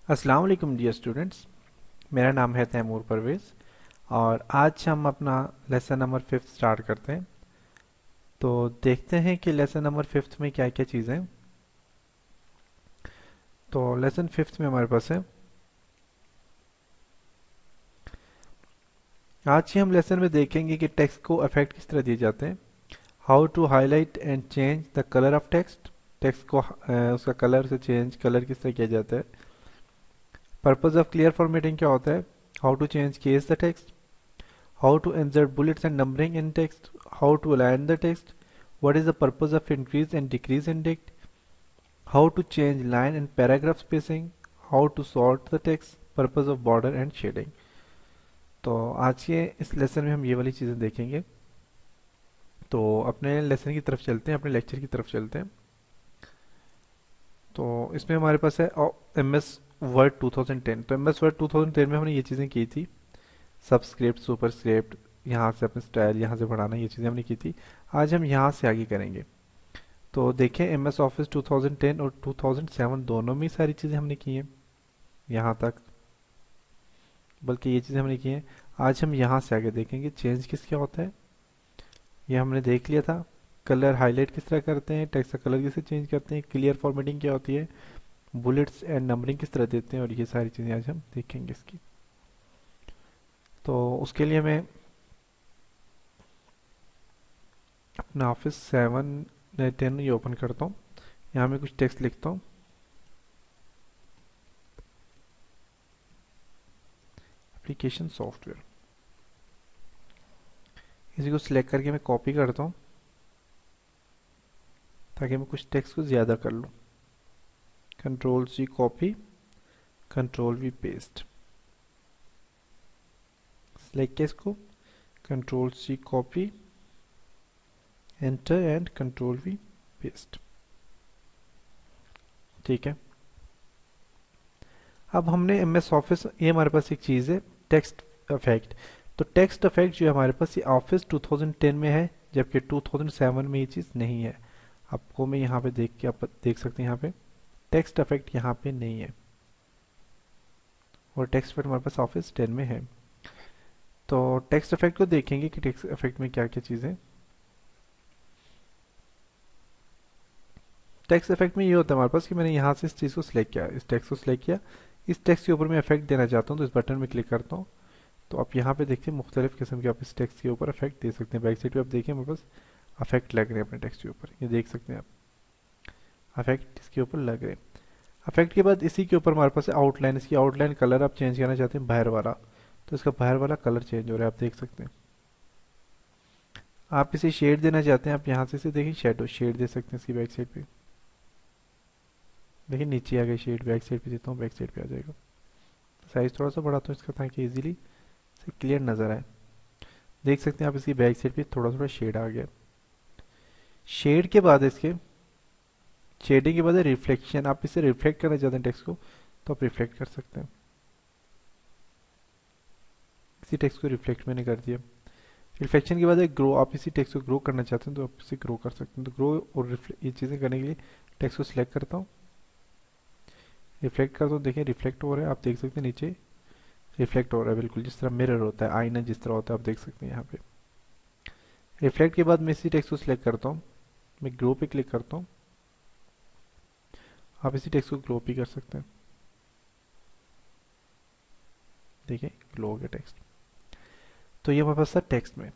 अस्सलाम वालेकुम dear students. मेरा नाम है तैमूर परवेज़ और आज हम अपना लेसन नंबर 5 स्टार्ट करते हैं। तो देखते हैं कि लेसन नंबर 5 में क्या क्या चीज़ें हैं। तो लेसन 5 में हमारे पास है, आज ही हम लेसन में देखेंगे कि टेक्स्ट को इफेक्ट किस तरह दिए जाते हैं। How to highlight and change the colour of text. Text को उसका कलर से चेंज कलर किस तरह किया जाता है। पर्पस ऑफ क्लियर फॉर्मेटिंग क्या होता है। How to change case the text. How to insert bullets and numbering in text, how to align the text, what is the purpose of increase and decrease in text, how to change line and paragraph spacing, how to sort the text, purpose of border and shading। तो आज के इस lesson में हम ये वाली चीज़ें देखेंगे। तो अपने लेसन की तरफ चलते हैं, अपने लेक्चर की तरफ चलते हैं। तो इसमें हमारे पास है एम एस वर्ड 2010। तो एम एस वर्ड 2010 में हमने ये चीज़ें की थी, सबस्क्रिप्ट सुपरस्क्रिप्ट, यहाँ से अपने स्टाइल यहाँ से बढ़ाना, ये चीज़ें हमने की थी। आज हम यहाँ से आगे करेंगे। तो देखें एम एस ऑफिस 2010 और 2007 दोनों में सारी चीज़ें हमने की हैं यहाँ तक, बल्कि ये चीज़ें हमने की हैं। आज हम यहाँ से आगे देखेंगे चेंज किस क्या होता है। ये हमने देख लिया था, कलर हाईलाइट किस तरह करते हैं, टेक्स्ट का कलर किसे चेंज करते हैं, क्लियर फॉर्मेटिंग क्या होती है, बुलेट्स एंड नंबरिंग किस तरह देते हैं, और ये सारी चीज़ें आज हम देखेंगे इसकी। तो उसके लिए मैं अपना ऑफिस 7 10 ये ओपन करता हूँ। यहाँ मैं कुछ टेक्स्ट लिखता हूँ। एप्लीकेशन सॉफ्टवेयर, इसी को सिलेक्ट करके मैं कॉपी करता हूँ ताकि मैं कुछ टेक्स्ट को ज़्यादा कर लूँ। Control C copy, control V paste. Select किया इसको, control C copy, enter and control V paste. ठीक है, अब हमने एम एस ऑफिस, ये हमारे पास एक चीज़ है टेक्स्ट इफेक्ट। तो टेक्स्ट इफेक्ट जो है हमारे पास ये ऑफिस 2010 में है, जबकि 2007 में ये चीज़ नहीं है। आपको मैं यहाँ पे देख के आप देख सकते हैं, यहाँ पे टेक्स्ट इफेक्ट यहाँ पे नहीं है, और टेक्स्ट इफेक्ट हमारे पास ऑफिस 10 में है। तो टेक्स्ट इफेक्ट को देखेंगे कि टेक्स्ट इफेक्ट में क्या क्या चीज़ें। टेक्स्ट इफेक्ट में ये होता है हमारे पास कि मैंने यहाँ से इस चीज़ को सिलेक्ट किया, इस टेक्स्ट को सिलेक्ट किया, इस टेक्स्ट के ऊपर मैं इफेक्ट देना चाहता हूँ, तो इस बटन में क्लिक करता हूँ। तो आप यहाँ पे देखिए मुख्तलिफ किस्म के आप इस टेक्स्ट के ऊपर इफेक्ट दे सकते हैं। बैक साइड पे आप देखिए हमारे पास इफेक्ट लग रहे हैं अपने टेक्स्ट के ऊपर, ये देख सकते हैं आप, इफेक्ट इसके ऊपर लग रहे हैं। इफेक्ट के बाद इसी के ऊपर हमारे पास आउटलाइन, इसकी आउटलाइन कलर आप चेंज करना चाहते हैं बाहर वाला, तो इसका बाहर वाला कलर चेंज हो रहा है, आप देख सकते हैं। आप इसे शेड देना चाहते हैं, आप यहाँ से देखिए शेडो शेड दे सकते हैं इसकी बैक साइड पे। देखिए नीचे आ गई शेड, बैक साइड पे देता हूँ, बैक साइड पे आ जाएगा। साइज थोड़ा सा बढ़ाता हूँ इसका ताकि इजीली से क्लियर नजर आए। देख सकते हैं आप इसकी बैक साइड पे थोड़ा थोड़ा शेड आ गया। शेड के बाद इसके शेडिंग के बाद है रिफ्लेक्शन। आप इसे रिफ्लेक्ट करना चाहते हैं टेक्स्ट को, तो आप रिफ्लेक्ट कर सकते हैं। इसी टेक्स्ट को रिफ्लेक्ट मैंने कर दिया। रिफ्लेक्शन के बाद है ग्रो। आप इसी टेक्स्ट को ग्रो करना चाहते हैं तो आप इसे ग्रो कर सकते हैं। तो ग्रो और ये चीज़ें करने के लिए टेक्स्ट को सिलेक्ट करता हूँ, रिफ्लेक्ट करता हूँ। देखिए रिफ्लेक्ट हो रहा है, आप देख सकते हैं नीचे रिफ्लेक्ट हो रहा है, बिल्कुल जिस तरह मिरर होता है, आईना जिस तरह होता है, आप देख सकते हैं यहाँ पे। रिफ्लेक्ट के बाद मैं इसी टेक्स्ट को सिलेक्ट करता हूँ, मैं ग्रो पे क्लिक करता हूँ। आप इसी टेक्स्ट को ग्रो भी कर सकते हैं। देखिए ग्लो हो गया टेक्स्ट। तो ये हमारे पास था टेक्स्ट में।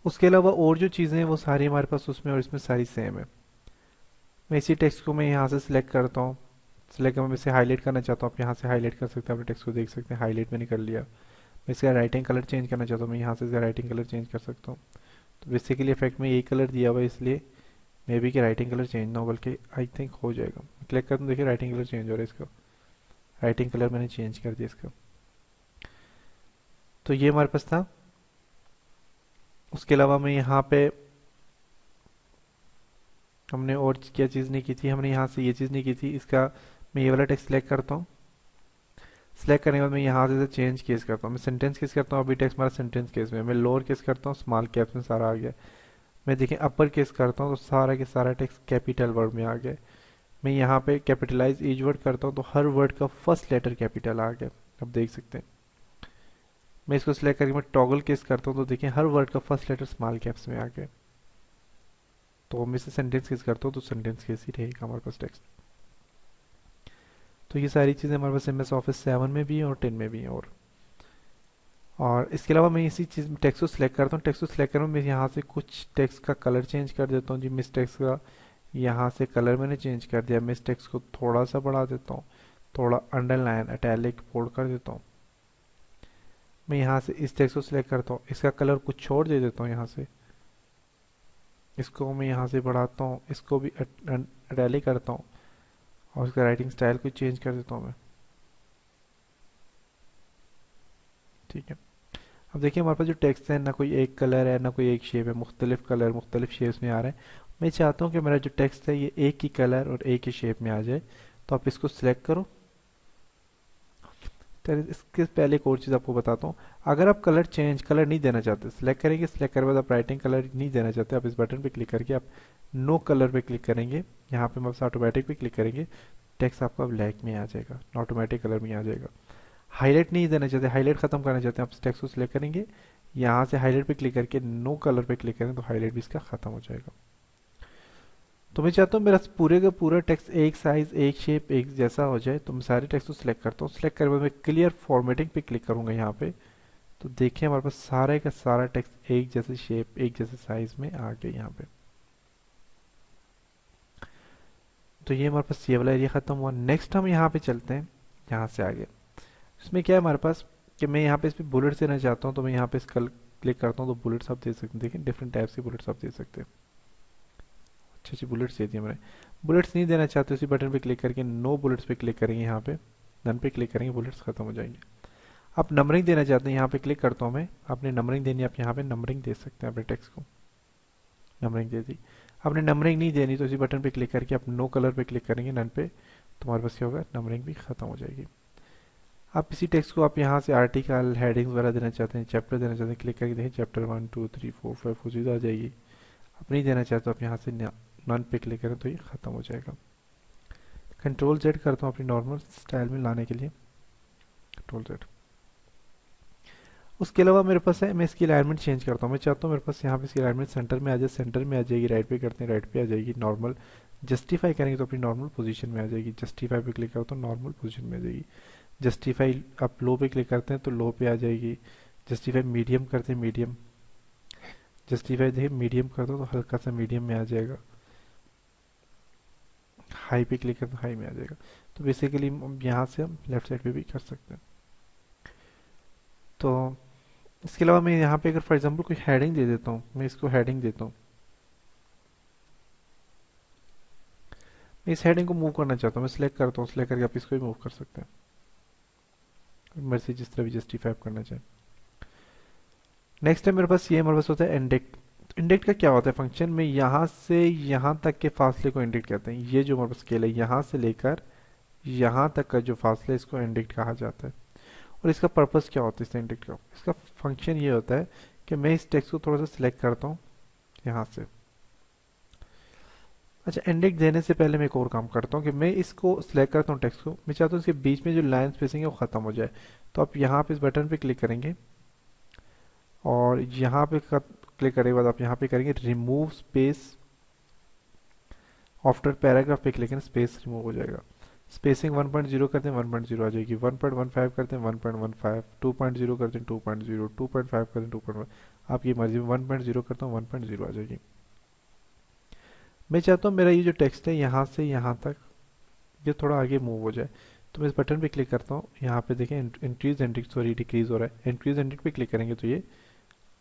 उसके अलावा और जो चीज़ें हैं वो सारी हमारे पास उसमें और इसमें सारी सेम है। मैं इसी टेक्स्ट को मैं यहाँ से सिलेक्ट करता हूँ, सिलेक्ट मैं इसे हाईलाइट करना चाहता हूँ, आप यहाँ से हाईलाइट कर सकते हैं। अपने टेक्स्ट को देख सकते हैं, हाईलाइट मैंने कर लिया। मैं इसका राइटिंग कलर चेंज करना चाहता हूँ, मैं यहाँ से इसका राइटिंग कलर चेंज कर सकता हूँ। तो बेसिकली इफेक्ट में यही कलर दिया हुआ है, इसलिए मे बी कि राइटिंग कलर चेंज ना हो, बल्कि आई थिंक हो जाएगा। क्लिक करता हूँ, देखिए राइटिंग कलर चेंज हो रहा है इसका, राइटिंग कलर मैंने चेंज कर दिया इसका। तो ये हमारे पास था। उसके अलावा मैं यहाँ पे हमने और क्या चीज़ नहीं की थी, हमने यहाँ से ये चीज़ नहीं की थी। इसका मैं ये वाला टेक्स्ट सिलेक्ट करता हूँ, सिलेक्ट करने के बाद मैं यहाँ से चेंज केस करता हूँ। मैं सेंटेंस केस करता हूँ, अभी टेक्स्ट हमारा सेंटेंस केस में। मैं लोअर केस करता हूँ, स्मॉल कैप्स में सारा आ गया। मैं देखिए अपर केस करता हूँ तो सारा के सारा टेक्स्ट कैपिटल वर्ड में आ गया। मैं यहाँ पे कैपिटलाइज ईच वर्ड करता हूँ तो हर वर्ड का फर्स्ट लेटर कैपिटल आ गया, अब देख सकते हैं। मैं इसको सिलेक्ट करके मैं टॉगल केस करता हूँ तो देखिए हर वर्ड का फर्स्ट लेटर स्मॉल कैप्स में आ गया। तो मैं इसे सेंटेंस केस करता हूँ तो सेंटेंस केस ही रहेगा हमारे पास टेक्स्ट। तो ये सारी चीज़ें हमारे पास MS ऑफिस 7 में भी है और 10 में भी है। और इसके अलावा मैं इसी चीज़ में टेक्स्ट को सिलेक्ट करता हूँ, टेक्स्ट को सिलेक्ट करूँ मैं यहाँ से कुछ टेक्स्ट का कलर चेंज कर देता हूँ जी। मिस टेक्स्ट का यहाँ से कलर मैंने चेंज कर दिया, मिस टेक्स्ट को थोड़ा सा बढ़ा देता हूँ, थोड़ा अंडरलाइन इटैलिक बोल्ड कर देता हूँ। मैं यहाँ से इस टेक्स्ट को सिलेक्ट करता हूँ, इसका कलर कुछ छोड़ दे देता हूँ यहाँ से, इसको मैं यहाँ से बढ़ाता हूँ, इसको भी इटैलिक करता हूँ और उसका राइटिंग स्टाइल को चेंज कर देता हूँ मैं। ठीक है, अब देखिए हमारे पास जो टेक्स्ट है ना कोई एक कलर है ना कोई एक शेप है, मुख्तलिफ कलर मुख्तलिफ शेप्स में आ रहे हैं। मैं चाहता हूँ कि मेरा जो टेक्स्ट है ये एक ही कलर और एक ही शेप में आ जाए, तो आप इसको सिलेक्ट करो। तो इसके पहले एक और चीज़ आपको बताता हूँ, अगर आप कलर नहीं देना चाहते, सिलेक्ट करेंगे, सिलेक्ट करने के बाद आप राइटिंग कलर नहीं देना चाहते, आप इस बटन पे क्लिक करके आप नो कलर पे क्लिक करेंगे, यहाँ पे बस ऑटोमेटिक पे क्लिक करेंगे, टेक्स्ट आपका ब्लैक में आ जाएगा, ऑटोमेटिक कलर में आ जाएगा। हाईलाइट नहीं देना चाहते, हाईलाइट खत्म करना चाहते हैं, आप टेक्स्ट को सिलेक्ट करेंगे, यहाँ से हाईलाइट पे क्लिक करके नो कलर पे क्लिक करें तो हाईलाइट भी इसका खत्म हो जाएगा। तो मैं चाहता हूँ मेरा पूरे का पूरा टेक्स्ट एक साइज एक शेप एक जैसा हो जाए, तो मैं सारे टेक्स्ट को सिलेक्ट करता हूँ, सिलेक्ट करके मैं क्लियर फॉर्मेटिंग पे क्लिक करूंगा यहाँ पे। तो देखिए हमारे पास सारे का सारा टेक्स्ट एक जैसे शेप एक जैसे साइज में आ गया यहाँ पे। तो ये हमारे पास ये वाला एरिया खत्म हुआ। नेक्स्ट हम यहाँ पे चलते हैं, यहाँ से आगे इसमें क्या है हमारे पास कि मैं यहाँ पे इस पर बुलेट्स देना चाहता हूँ, तो मैं यहाँ पे इसका क्लिक करता हूँ तो बुलेट्स आप दे सकते हैं। देखिए डिफरेंट टाइप्स के बुलेट्स आप दे सकते हैं, अच्छी अच्छी बुलेट्स दे दिए मैंने। बुलेट्स नहीं देना चाहते उसी बटन पे क्लिक करके नो बुलेट्स पे क्लिक करेंगे, यहाँ पे डन पे क्लिक करेंगे, बुलेट्स खत्म हो जाएंगे। आप नंबरिंग देना चाहते हैं, यहाँ पे क्लिक करता हूँ मैं, आपने नंबरिंग देनी है, आप यहाँ पे नंबरिंग दे सकते हैं अपने टेक्स्ट को, नंबरिंग दे दी। आपने नंबरिंग नहीं देनी तो इसी बटन पे क्लिक करके आप नो कलर पे क्लिक करेंगे नन पे, तो हमारे पास क्या होगा, नंबरिंग भी खत्म हो जाएगी। आप इसी टेक्स्ट को आप यहाँ से आर्टिकल हेडिंग्स वगैरह देना चाहते हैं, चैप्टर देना चाहते हैं, क्लिक करके देखिए चैप्टर 1 2 3 4 5 वो चीज़ आ जाएगी। आप नहीं देना चाहते तो आप यहाँ से नन पे क्लिक करें तो ये खत्म हो जाएगा। कंट्रोल जेड करता हूँ अपनी नॉर्मल स्टाइल में लाने के लिए, कंट्रोल जेड। उसके अलावा मेरे पास है, मैं इसकी अलाइनमेंट चेंज करता हूँ, मैं चाहता हूँ मेरे पास यहाँ पे इसकी अलाइनमेंट सेंटर में आ जाए, सेंटर में आ जाएगी, राइट पे करते हैं राइट पे आ जाएगी, नॉर्मल जस्टिफाई करेंगे तो अपनी नॉर्मल पोजीशन में आ जाएगी, जस्टिफाई पे क्लिक करो तो नॉर्मल पोजीशन में आ जाएगी, जस्टिफाई आप लो पे क्लिक करते हैं तो लो पे आ जाएगी, जस्टिफाई मीडियम करते हैं मीडियम, जस्टिफाई देखिए मीडियम कर दो तो हल्का सा मीडियम में आ जाएगा, हाई पे क्लिक करें तो हाई में आ जाएगा। तो बेसिकली यहाँ से हम लेफ्ट साइड पे भी कर सकते हैं। तो इसके अलावा मैं यहाँ पे अगर फॉर एग्जांपल कोई हेडिंग दे देता हूँ, मैं इसको हेडिंग देता हूँ, मैं इस हेडिंग को मूव करना चाहता हूँ, मैं सिलेक्ट करता हूँ, सिलेक्ट करके आप इसको भी मूव कर सकते हैं, मर्जी जिस तरह भी जस्टिफाई करना चाहें। नेक्स्ट है मेरे पास ये हमारे पास होता है इंडेक्ट। इंडेक्ट का क्या होता है फंक्शन में, यहाँ से यहाँ तक के फासले को इंडेक्ट कहते हैं। ये जो हमारे पास स्केल है यहाँ से लेकर यहाँ तक का जो फासला है इसको इंडेक्ट कहा जाता है। और इसका पर्पस क्या होता है इस इंडेक्ट का, इसका फंक्शन ये होता है कि मैं इस टेक्स्ट को थोड़ा सा सिलेक्ट करता हूँ यहाँ से। अच्छा, इंडेक्ट देने से पहले मैं एक और काम करता हूँ कि मैं इसको सिलेक्ट करता हूँ टेक्स्ट को, मैं चाहता हूँ इसके बीच में जो लाइन स्पेसिंग है वो ख़त्म हो जाए। तो आप यहाँ पे इस बटन पे क्लिक करेंगे और यहाँ पे क्लिक करने के बाद आप यहाँ पे करेंगे रिमूव स्पेस आफ्टर पैराग्राफ पे क्लिक करें, स्पेस रिमूव हो जाएगा। स्पेसिंग 1.0 करते हैं 1.0 आ जाएगी, 1.15 करते हैं 1.15, 2.0 करते हैं 2.0, 2.5 करते हैं 2.1, आपकी मर्जी में 1.0 करता हूँ 1.0 आ जाएगी। मैं चाहता हूँ मेरा ये जो टेक्स्ट है यहाँ से यहाँ तक ये थोड़ा आगे मूव हो जाए, तो मैं इस बटन पे क्लिक करता हूँ, यहाँ पे देखें इंक्रीज एंडिक सॉरी डिक्रीज हो रहा है, इंक्रीज एंडिक पे क्लिक करेंगे तो ये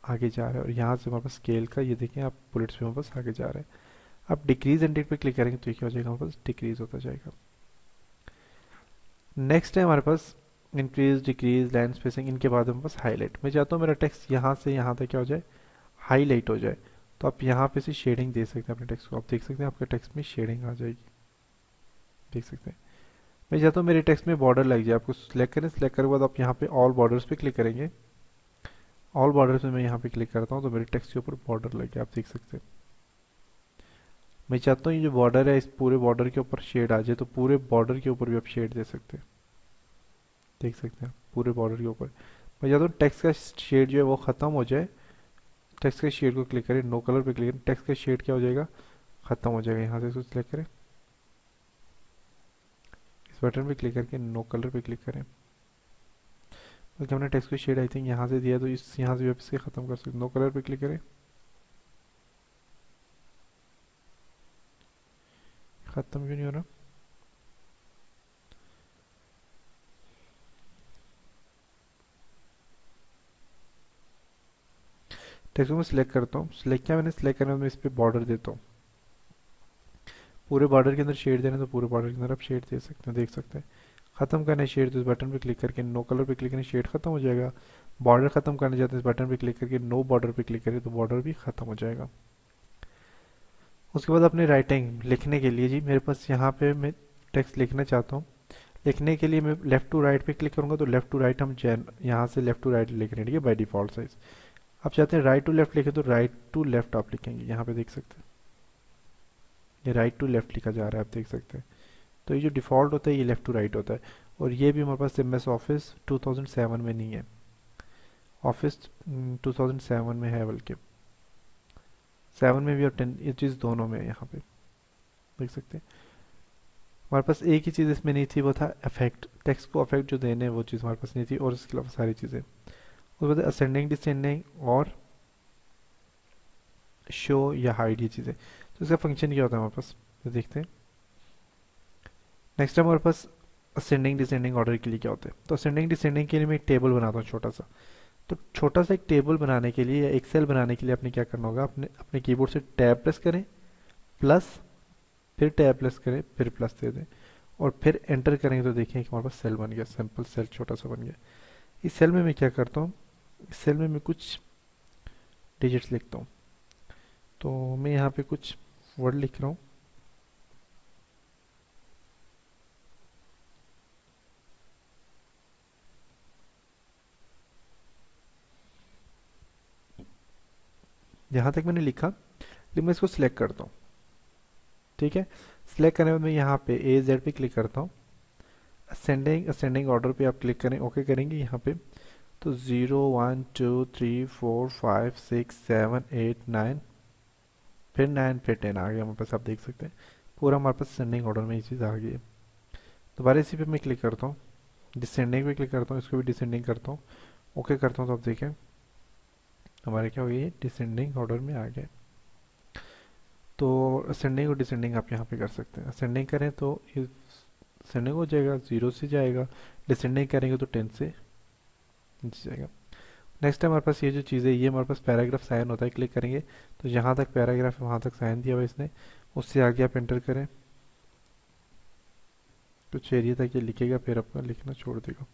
आगे जा रहा है। और यहाँ से हमारे पास स्केल का ये देखें आप बुलेट्स पे हमारे पास आगे जा रहे हैं। आप डिक्रीज एंडिक पे क्लिक करेंगे तो ये क्या हो जाएगा, हमारे पास डिक्रीज होता जाएगा। नेक्स्ट है हमारे पास इंक्रीज डिक्रीज लाइन स्पेसिंग, इनके बाद हमारे पास हाईलाइट। मैं चाहता हूँ मेरा टेक्स्ट यहाँ से यहाँ तक क्या हो जाए, हाईलाइट हो जाए। तो आप यहाँ पे से शेडिंग दे सकते हैं अपने टेक्स्ट को, आप देख सकते हैं आपके टेक्स्ट में शेडिंग आ जाएगी, देख सकते हैं। मैं चाहता हूँ मेरे टेक्स्ट में बॉर्डर लग जाए, आपको सिलेक्ट करें, सिलेक्ट करने के बाद आप यहाँ पे ऑल बॉर्डर्स पे क्लिक करेंगे, ऑल बॉर्डर्स में मैं यहाँ पे क्लिक करता हूँ तो मेरे टेक्स्ट के ऊपर बॉर्डर लग गया, आप देख सकते हैं। मैं चाहता हूँ ये जो बॉर्डर है इस पूरे बॉर्डर के ऊपर शेड आ जाए, तो पूरे बॉर्डर के ऊपर भी आप शेड दे सकते हैं, देख सकते हैं पूरे बॉर्डर के ऊपर। मैं चाहता हूँ टेक्स्ट का शेड जो है वो ख़त्म हो जाए। टेक्स्ट के शेड को क्लिक करें, नो कलर पे क्लिक करें, टेक्स्ट का शेड क्या हो जाएगा, ख़त्म हो जाएगा। यहाँ से इसको सिलेक्ट करें, इस बटन पे क्लिक करके नो कलर पे क्लिक करें। बल्कि हमने टेक्स्ट का शेड आई थिंक यहाँ से दिया, तो इस यहाँ से भी आप इसके ख़त्म कर सकते, नो कलर पे क्लिक करें, ख़त्म क्यों नहीं हो रहा। टेक्स्ट को मैं सिलेक्ट करता हूँ, सिलेक्ट किया मैंने, सिलेक्ट करने में इस पर बॉर्डर देता हूँ। पूरे बॉर्डर के अंदर शेड देना, तो पूरे बॉर्डर के अंदर आप शेड दे सकते हैं, देख सकते हैं। खत्म करना है शेड, तो इस बटन पे क्लिक करके नो कलर पे क्लिक करें, शेड खत्म हो जाएगा। बॉर्डर खत्म करना चाहते हैं, इस बटन पे क्लिक करके नो बॉर्डर पे क्लिक करें, तो बॉर्डर भी खत्म हो जाएगा। उसके बाद अपनी राइटिंग लिखने के लिए जी, मेरे पास यहाँ पे मैं टेक्स्ट लिखना चाहता हूँ। लिखने के लिए मैं लेफ्ट टू राइट पे क्लिक करूंगा, तो लेफ्ट टू राइट हम यहाँ से लेफ्ट टू राइट लिख रहे हैं, ठीक है, बाय डिफॉल्ट साइज। आप चाहते हैं राइट टू लेफ्ट लिखे, तो राइट टू लेफ्ट आप लिखेंगे, यहाँ पे देख सकते हैं ये राइट टू लेफ्ट लिखा जा रहा है, आप देख सकते हैं। तो ये जो डिफ़ॉल्ट होता है ये लेफ़्ट टू राइट होता है। और ये भी हमारे पास एम एस ऑफिस 2007 में नहीं है, ऑफिस 2007 में है, बल्कि 7 में भी और 10, ये चीज़ दोनों में है, यहाँ पे देख सकते हैं। हमारे पास एक ही चीज़ इसमें नहीं थी, वो था इफेक्ट, टेक्स्ट को इफेक्ट जो देने वो चीज़ हमारे पास नहीं थी, और इसके अलावा सारी चीज़ें। उसके बाद असेंडिंग डिसेंडिंग और शो या हाइड, ये चीज़ें। तो इसका फंक्शन क्या होता है हमारे पास, तो देखते हैं। नेक्स्ट हमारे पास असेंडिंग डिसेंडिंग ऑर्डर के लिए क्या होता है। तो असेंडिंग डिसेंडिंग के लिए मैं एक टेबल बनाता हूँ छोटा सा। तो छोटा सा एक टेबल बनाने के लिए या एक सेल बनाने के लिए आपने क्या करना होगा, अपने अपने कीबोर्ड से टैब प्रेस करें, प्लस, फिर टैब प्रेस करें, फिर प्लस दे दें, और फिर एंटर करेंगे तो देखिए कि हमारे पास सेल बन गया, सिंपल सेल छोटा सा बन गया। इस सेल में मैं क्या करता हूँ, इस सेल में मैं कुछ डिजिट्स लिखता हूँ। तो मैं यहाँ पे कुछ वर्ड लिख रहा हूँ। यहाँ तक मैंने लिखा, लेकिन मैं इसको सिलेक्ट करता हूँ, ठीक है। सिलेक्ट करने के बाद मैं यहाँ पे ए जेड पे क्लिक करता हूँ। असेंडिंग असेंडिंग ऑर्डर पे आप क्लिक करें, ओके करेंगे यहाँ पे, तो 0 1 2 3 4 5 6 7 8 9, फिर 9 फिर 10 आ गया हमारे पास, आप देख सकते हैं पूरा हमारे पास असेंडिंग ऑर्डर में ये चीज़ आ गई है। दोबारा इसी पे मैं क्लिक करता हूँ, डिसेंडिंग पे क्लिक करता हूँ, इसको भी डिसेंडिंग करता हूँ, ओके करता हूँ, तो आप देखें हमारे क्या हो गई, डिसेंडिंग ऑर्डर में आ गया। तो असेंडिंग और डिसेंडिंग आप यहाँ पे कर सकते हैं। असेंडिंग करें तो ये असेंडिंग हो जाएगा, 0 से जाएगा, डिसेंडिंग करेंगे तो 10 से नीचे जाएगा। नेक्स्ट है हमारे पास ये जो चीज़ है, ये हमारे पास पैराग्राफ साइन होता है, क्लिक करेंगे तो जहाँ तक पैराग्राफ है वहाँ तक साइन दिया हुआ इसने, उससे आगे आप एंटर करें, कुछ एरिया तक ये लिखेगा, फिर आपका लिखना छोड़ देगा।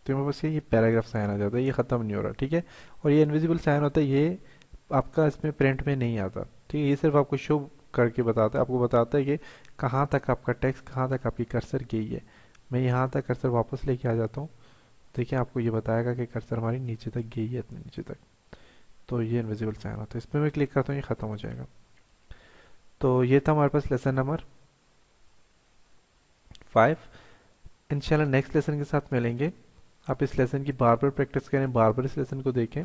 तो हमारे पास ये पैराग्राफ साइन आ जाता है, ये ख़त्म नहीं हो रहा, ठीक है। और ये इनविजिबल साइन होता है, ये आपका इसमें प्रिंट में नहीं आता, ठीक है। ये सिर्फ आपको शो करके बताता है, आपको बताता है कि कहाँ तक आपका टेक्स्ट, कहाँ तक आपकी कर्सर गई है। मैं यहाँ तक कर्सर वापस लेके आ जाता हूँ, देखिए आपको ये बताएगा कि कर्सर हमारी नीचे तक गई है, इतने नीचे तक। तो ये इनविजिबल साइन होता है, इस पर मैं क्लिक करता हूँ, ये ख़त्म हो जाएगा। तो ये था हमारे पास लेसन नंबर 5। इंशाल्लाह नेक्स्ट लेसन के साथ मिलेंगे। आप इस लेसन की बार बार प्रैक्टिस करें, बार बार इस लेसन को देखें,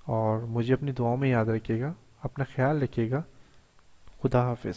और मुझे अपनी दुआओं में याद रखिएगा। अपना ख्याल रखिएगा। खुदा हाफिज़।